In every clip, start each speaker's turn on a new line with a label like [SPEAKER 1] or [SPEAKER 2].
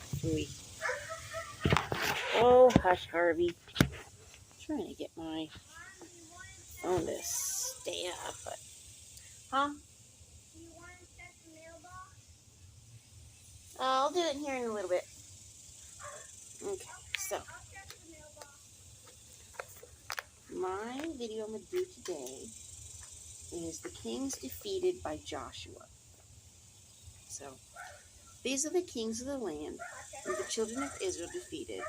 [SPEAKER 1] Phooey. Oh, hush, Harvey. I'm trying to get my phone to stay up, but... Huh?
[SPEAKER 2] Do you want to set the mailbox?
[SPEAKER 1] I'll do it here in a little bit. Okay, so...
[SPEAKER 2] I'll check the mailbox.
[SPEAKER 1] My video I'm going to do today is the kings defeated by Joshua. So, these are the kings of the land whom the children of Israel defeated,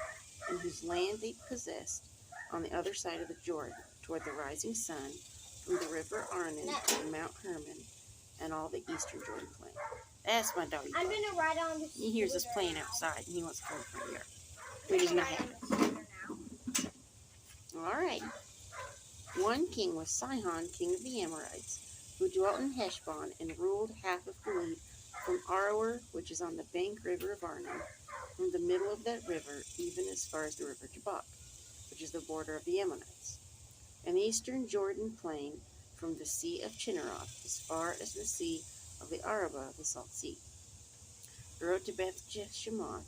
[SPEAKER 1] and whose land they possessed on the other side of the Jordan, toward the rising sun, from the river Arnon and Mount Hermon, and all the eastern Jordan plain. That's my doggy.
[SPEAKER 2] I'm going to ride on the
[SPEAKER 1] He hears us playing outside, and he wants to come in front yard. But he's not happy. All right. One king was Sihon, king of the Amorites, who dwelt in Heshbon and ruled half of Gilead from Aroer, which is on the bank river of Arnon, from the middle of that river, even as far as the river Jabbok, which is the border of the Ammonites, and the eastern Jordan plain from the sea of Chinneroth, as far as the sea of the Arabah, the Salt Sea, the road to Beth Jeshimoth,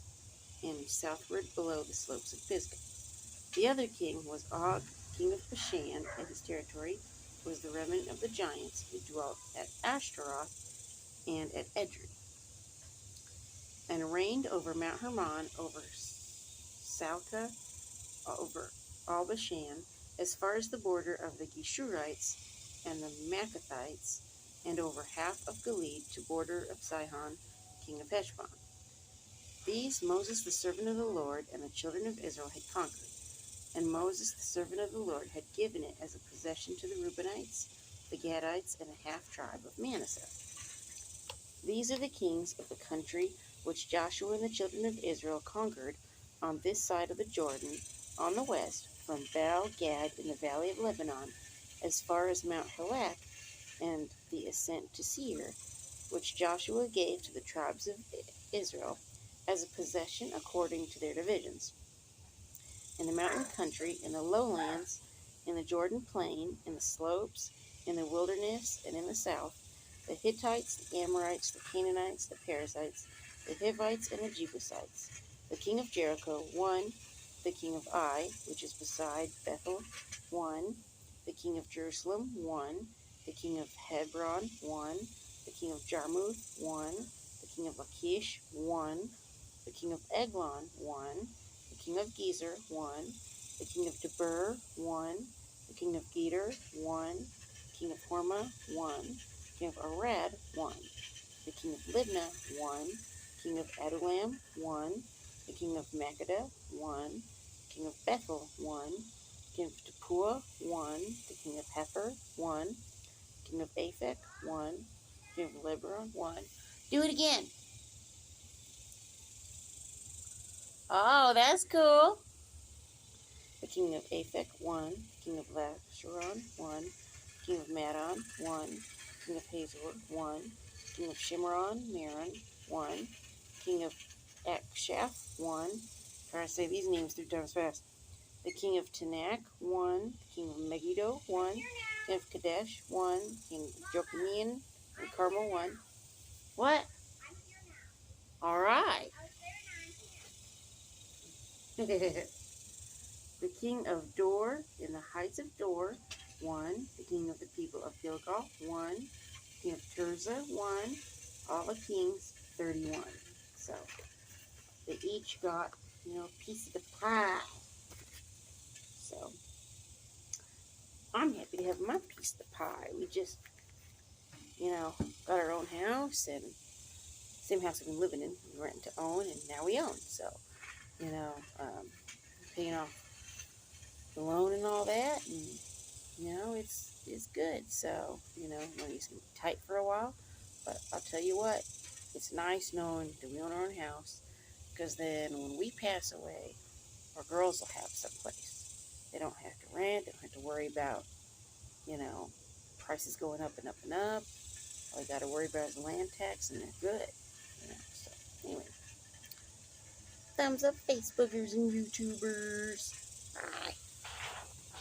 [SPEAKER 1] and southward below the slopes of Pisgah. The other king was Og, king of Bashan, and his territory was the remnant of the giants who dwelt at Ashtaroth and at Edrei, and reigned over Mount Hermon, over Salca, over all Bashan, as far as the border of the Geshurites and the Maccathites, and over half of Gilead to border of Sihon, king of Heshbon. These Moses the servant of the Lord and the children of Israel had conquered, and Moses the servant of the Lord had given it as a possession to the Reubenites, the Gadites, and a half-tribe of Manasseh. These are the kings of the country which Joshua and the children of Israel conquered on this side of the Jordan, on the west, from Baal-Gad in the valley of Lebanon, as far as Mount Halak and the ascent to Seir, which Joshua gave to the tribes of Israel as a possession according to their divisions. In the mountain country, in the lowlands, in the Jordan plain, in the slopes, in the wilderness, and in the south, the Hittites, the Amorites, the Canaanites, the Perizzites, the Hivites, and the Jebusites. The king of Jericho, 1. The king of Ai, which is beside Bethel, 1. The king of Jerusalem, 1. The king of Hebron, 1. The king of Jarmuth, 1. The king of Lachish, 1. The king of Eglon, 1. The king of Gezer, 1. The king of Debir, 1. The king of Geder, 1. The king of Hormah, 1. The king of Arad, 1. The king of Libnah, 1. The king of Adullam, 1. The king of Makkedah, 1. The king of Bethel, 1. The king of Tappuah, 1. The king of Hepher, 1. The king of Aphek, 1. The king of Lebanon, 1. Do it again. Oh, that's cool. The king of Aphek, 1. The king of Lasharon, 1. The king of Madon, 1. The king of Hazor, 1. The king of Shimron, Meron, 1. The king of Akshaph, 1. Try to say these names 3 times fast. The king of Tanakh, 1. The king of Megiddo, 1. The king of Kadesh, 1. The king of Jochaneam and Carmel, 1. What?
[SPEAKER 2] I'm here now.
[SPEAKER 1] All right.
[SPEAKER 2] I was there and I'm here.
[SPEAKER 1] The king of Dor in the heights of Dor, 1. The king of the people of Gilgal, 1. The king of Tirzah, 1. All the kings, 31. So they each got, a piece of the pie. So I'm happy to have my piece of the pie. We just, got our own house, and same house we've been living in, we rent to own, and now we own. So, paying off the loan and all that, and it's good. So, money's gonna be tight for a while, but I'll tell you what, it's nice knowing that we own our own house, because then when we pass away, our girls will have some place. They don't have to rent, they don't have to worry about, prices going up and up and up. All they got to worry about is land tax, and they're good. So anyway, thumbs up, Facebookers and YouTubers. Bye.